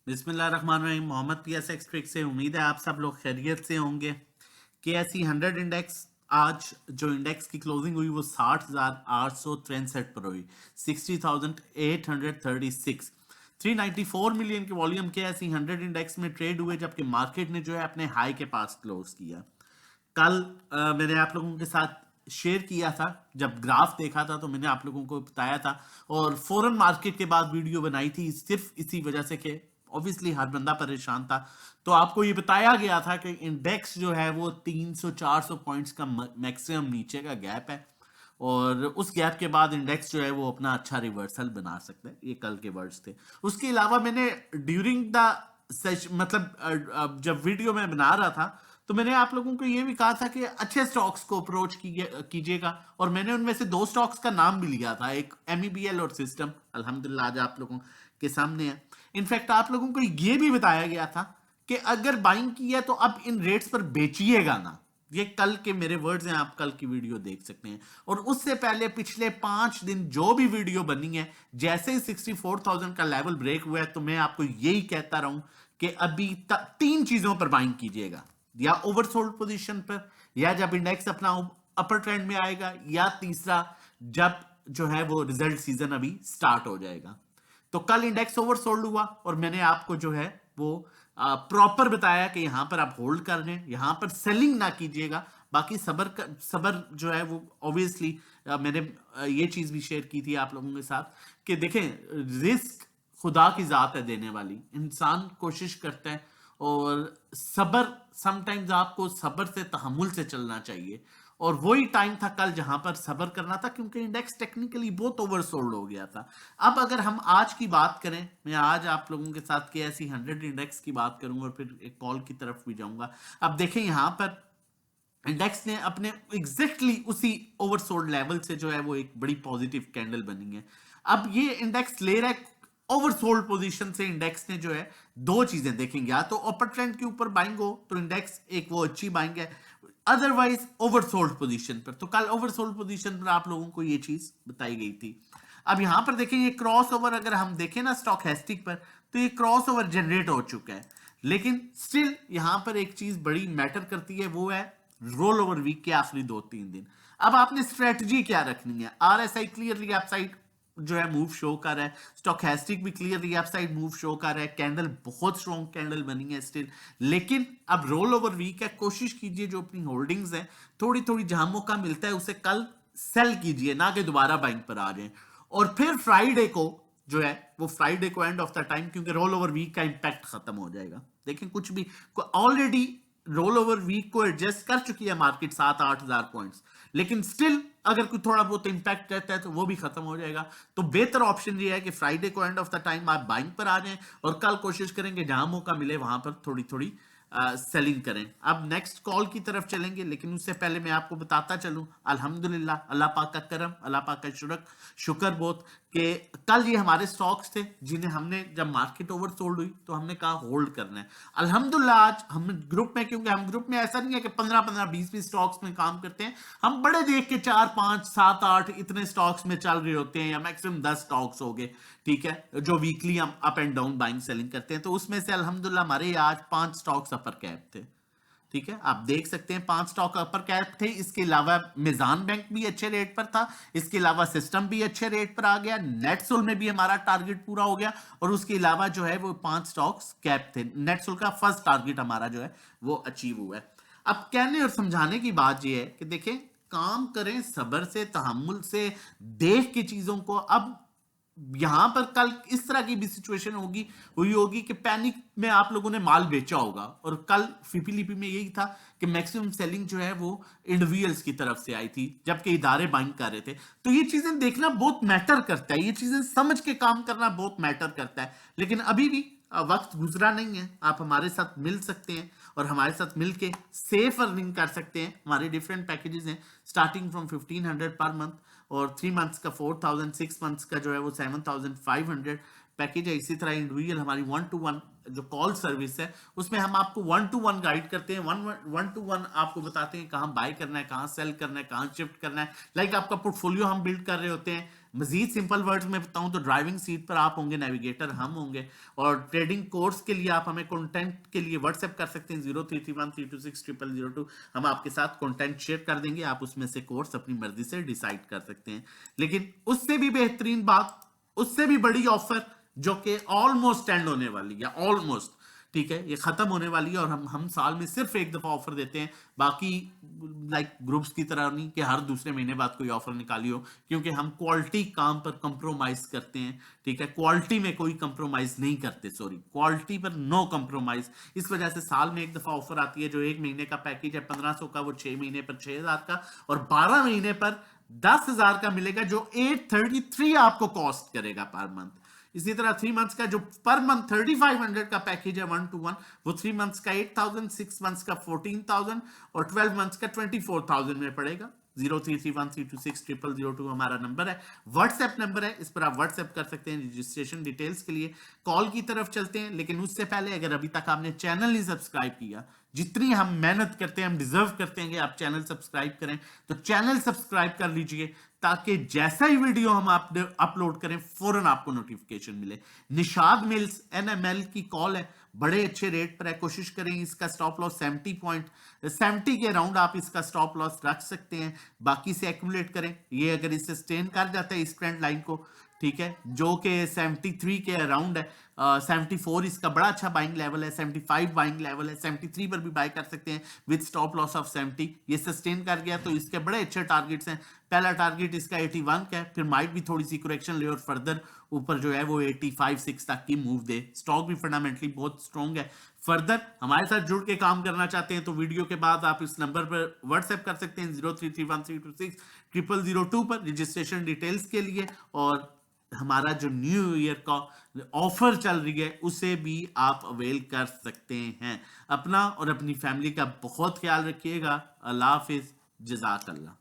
बिस्मिल्लाहिर्रहमानिर्रहीम। मोहम्मद पीएस एक्सट्रिक से उम्मीद है आप सब लोग खैरियत से होंगे। केएसई 100 इंडेक्स आज जो इंडेक्स की क्लोजिंग हुई वो 60,863 पर हुई। 60,836 394 मिलियन के वॉल्यूम केएसई 100 इंडेक्स में ट्रेड हुए, जबकि मार्केट ने जो है अपने हाई के पास क्लोज किया। कल मैंने आप लोगों के साथ शेयर किया था, जब ग्राफ देखा था तो मैंने आप लोगों को बताया था, और फॉरेन मार्केट के बाद वीडियो बनाई थी सिर्फ इसी वजह से कि ऑब्वियसली हर बंदा परेशान था। तो आपको ये बताया गया था कि इंडेक्स जो है वो 300-400 पॉइंट्स का मैक्सिमम नीचे का गैप है, और उस गैप के बाद इंडेक्स जो है वो अपना अच्छा रिवर्सल बना सकता है। ये कल के वर्ड्स थे। उसके अलावा मैंने ड्यूरिंग द मतलब जब वीडियो में बना रहा था तो मैंने आप लोगों को ये भी कहा था कि अच्छे स्टॉक्स को अप्रोच कीजिएगा, और मैंने उनमें से दो स्टॉक्स का नाम भी लिया था, एक एमईबीएल और सिस्टम। अल्हम्दुलिल्लाह आज आप लोगों के सामने है। इनफैक्ट आप लोगों को ये भी बताया गया था कि अगर बाइंग की है तो अब इन रेट्स पर बेचिएगा ना। ये कल के मेरे वर्ड्स हैं, आप कल की वीडियो देख सकते हैं। और उससे पहले पिछले 5 दिन जो भी वीडियो बनी है, जैसे ही 64,000 का लेवल ब्रेक हुआ है तो मैं आपको यही कहता रहूं कि अभी तक 3 चीजों पर बाइंग कीजिएगा, या ओवरसोल्ड पोजीशन पर, या जब इंडेक्स अपना अपर ट्रेंड में आएगा, या तीसरा जब जो है वो रिजल्ट सीजन अभी स्टार्ट हो जाएगा। तो कल इंडेक्स ओवरसोल्ड हुआ और मैंने आपको जो है वो प्रॉपर बताया कि यहां पर आप होल्ड कर रहे हैं, यहां पर सेलिंग ना कीजिएगा। बाकी सबर जो है वो ऑब्वियसली मैंने ये चीज भी शेयर की थी आप लोगों के साथ कि देखें, रिस्क खुदा की जात है देने वाली, इंसान कोशिश करता है, और सबर समटाइम्स आपको सबर से तहमुल से चलना चाहिए। और वही टाइम था कल जहां पर सबर करना था, क्योंकि इंडेक्स टेक्निकली बहुत ओवरसोल्ड हो गया था। अब अगर हम आज की बात करें, मैं आज आप लोगों के साथ केएसई 100 इंडेक्स की बात करूंगा और फिर एक कॉल की तरफ भी जाऊंगा। अब देखें यहां पर इंडेक्स ने अपने एग्जैक्टली उसी ओवरसोल्ड लेवल से जो है वो एक बड़ी पॉजिटिव कैंडल बनी है। अब ये इंडेक्स ले रहा है ओवरसोल्ड पोजीशन से। इंडेक्स ने जो है दो चीजें देखेंगे, या तो अपर ट्रेंड के ऊपर बाइंग हो तो इंडेक्स एक वो अच्छी बाइंग है, अदरवाइज ओवरसोल्ड पोजीशन पर। तो कल ओवरसोल्ड पोजीशन पर आप लोगों को ये चीज बताई गई थी। अब यहां पर देखें ये क्रॉस ओवर, अगर हम देखें ना स्टॉकेस्टिक पर, तो ये क्रॉस ओवर जनरेट हो चुका है, लेकिन स्टिल यहां पर एक चीज बड़ी मैटर करती है, वो है रोल ओवर वीक के आखिरी 2-3 दिन। अब आपने स्ट्रेटजी क्या रखनी है? आरएसआई क्लियरली अपसाइड जो है मूव शो कर रहा है, स्टॉकेस्टिक भी क्लियरली अपसाइड मूव शो कर रहा है, कैंडल बहुत स्ट्रॉन्ग कैंडल बनी है स्टिल। लेकिन अब रोल ओवर वीक है, कोशिश कीजिए जो अपनी होल्डिंग्स है थोड़ी थोड़ी जहां मौका मिलता है उसे कल सेल कीजिए, ना कि दोबारा बाइंग पर आ जाए। और फिर फ्राइडे को जो है वो फ्राइडे को एंड ऑफ द टाइम, क्योंकि रोल ओवर वीक का इंपैक्ट खत्म हो जाएगा। देखें कुछ भी ऑलरेडी रोल ओवर वीक को एडजस्ट कर चुकी है मार्केट 7-8 हजार पॉइंट्स, लेकिन स्टिल अगर कोई थोड़ा बहुत इंपैक्ट रहता है तो वो भी खत्म हो जाएगा। तो बेहतर ऑप्शन ये है कि फ्राइडे को एंड ऑफ द टाइम आप बाइंग पर आ जाएं, और कल कोशिश करेंगे जहां मौका मिले वहां पर थोड़ी थोड़ी सेलिंग करें। अब नेक्स्ट कॉल की तरफ चलेंगे, लेकिन उससे पहले मैं आपको बताता चलूं, अल्हम्दुलिल्लाह अल्लाह पाक का करम, अल्लाह पाक का शुक्र बहुत कि कल ये हमारे स्टॉक्स थे जिन्हें हमने जब मार्केट ओवरसोल्ड हुई तो हमने कहा होल्ड करना है। अल्हम्दुलिल्लाह आज हम ग्रुप में, क्योंकि हम ग्रुप में ऐसा नहीं है कि 15-15 20-20 स्टॉक्स में काम करते हैं, हम बड़े देख के 4-5-7-8 इतने स्टॉक्स में चल रहे होते हैं, या मैक्सिमम 10 स्टॉक्स हो गए, ठीक है, जो वीकली हम up and down buying selling करते हैं। तो उसमें से अल्हम्दुलिल्लाह हमारे आज 5 स्टॉक्स अपर कैप थे, ठीक है, आप देख सकते हैं 5 स्टॉक अपर कैप थे। इसके अलावा मिजान बैंक भी अच्छे रेट पर था, इसके अलावा सिस्टम भी अच्छे रेट पर आ गया, नेटसुल में भी हमारा टारगेट पूरा हो गया, और उसके अलावा जो है वो 5 स्टॉक्स कैप थे। नेटसुल का फर्स्ट टारगेट हमारा जो है वो अचीव हुआ है। अब कहने और समझाने की बात ये है कि देखें, काम करें सबर से, तहम्मुल से, देख के चीजों को। अब यहां पर कल इस तरह की भी सिचुएशन हुई होगी कि पैनिक में आप लोगों ने माल बेचा होगा, और कल फिपीलीपी में यही था कि मैक्सिमम सेलिंग जो है वो इंडिविजुअल्स की तरफ से आई थी, जबकि इदारे बाइंग कर रहे थे। तो ये चीजें देखना बहुत मैटर करता है, ये चीजें समझ के काम करना बहुत मैटर करता है। लेकिन अभी भी वक्त गुजरा नहीं है, आप हमारे साथ मिल सकते हैं और हमारे साथ मिलके सेफ अर्निंग कर सकते हैं। हमारे डिफरेंट पैकेजेस हैं, स्टार्टिंग फ्रॉम 1500 पर मंथ, और 3 मंथ्स का 4000, 6 मंथ्स का जो है वो 7500 पैकेज है। इसी तरह इंडिविजुअल हमारी 1-to-1 जो कॉल सर्विस है, उसमें हम आपको 1-to-1 गाइड करते हैं, 1-to-1 आपको बताते हैं कहाँ बाय करना है, कहाँ सेल करना है, कहाँ शिफ्ट करना है। लाइक आपका पोर्टफोलियो हम बिल्ड कर रहे होते हैं, मजीद सिंपल वर्ड्स में बताऊं तो ड्राइविंग सीट पर आप होंगे, नेविगेटर हम होंगे, और ट्रेडिंग कोर्स के लिए आप हमें कंटेंट के लिए व्हाट्सएप कर सकते हैं 0331326002। हम आपके साथ कंटेंट शेयर कर देंगे, आप उसमें से कोर्स अपनी मर्जी से डिसाइड कर सकते हैं। लेकिन उससे भी बेहतरीन बात, उससे भी बड़ी ऑफर जो कि ऑलमोस्ट एंड होने वाली है, ऑलमोस्ट, ठीक है, ये खत्म होने वाली है, और हम साल में सिर्फ एक दफा ऑफर देते हैं। बाकी लाइक ग्रुप्स की तरह नहीं कि हर दूसरे महीने बाद कोई ऑफर निकाली हो, क्योंकि हम क्वालिटी काम पर कंप्रोमाइज करते हैं, ठीक है, क्वालिटी में कोई कंप्रोमाइज नहीं करते, सॉरी, क्वालिटी पर नो कंप्रोमाइज। इस वजह से साल में एक दफा ऑफर आती है, जो एक महीने का पैकेज है 1500 का, वो 6 महीने पर 6000 का, और 12 महीने पर 10,000 का मिलेगा, जो 833 आपको कॉस्ट करेगा पर मंथ। इसी तरह 3 मंथ्स का जो पर मंथ 3500 का पैकेज है 1-to-1, वो 3 मंथ्स का 8000, 6 मंथ्स का 14000 और 12 मंथ्स का 24000 में पड़ेगा। 0331326002 हमारा नंबर है, व्हाट्सएप नंबर है, इस पर आप व्हाट्सएप कर सकते हैं रजिस्ट्रेशन डिटेल्स के लिए। कॉल की तरफ चलते हैं, लेकिन उससे पहले अगर अभी तक आपने चैनल नहीं सब्सक्राइब किया, जितनी हम मेहनत करते हैं, हम डिजर्व करते हैं कि आप चैनल सब्सक्राइब करें, तो चैनल सब्सक्राइब कर लीजिए, ताकि जैसा ही वीडियो हम आप अपलोड करें फौरन आपको नोटिफिकेशन मिले। निशाद मिल्स NML की कॉल है, बड़े अच्छे रेट पर है, कोशिश करें इसका स्टॉप लॉस 70 के अराउंड आप इसका स्टॉप लॉस रख सकते हैं, बाकी से एक्यूमुलेट करें। ये अगर इसे सस्टेन कर जाता है इस ट्रेंड लाइन को, ठीक है, जो कि 73 के अराउंड है, 74 इसका बड़ा अच्छा बाइंग लेवल है, 75 बाइंग लेवल है, 73 पर भी बाय कर सकते हैं विद स्टॉप लॉस ऑफ 70। ये सस्टेन कर गया तो इसके बड़े अच्छे टारगेट्स हैं। पहला टारगेट इसका 81 का है, फिर माइट भी थोड़ी सी करेक्शन ले और फर्दर ऊपर जो है वो 85-6 तक की मूव दे। स्टॉक भी फंडामेंटली बहुत स्ट्रॉन्ग है। फर्दर हमारे साथ जुड़ के काम करना चाहते हैं तो वीडियो के बाद आप इस नंबर पर व्हाट्सएप कर सकते हैं 0331326002 पर रजिस्ट्रेशन डिटेल्स के लिए, और हमारा जो न्यू ईयर का ऑफर चल रही है उसे भी आप अवेल कर सकते हैं। अपना और अपनी फैमिली का बहुत ख्याल रखिएगा। अल्लाह हाफिज, जज़ाकल्लाह।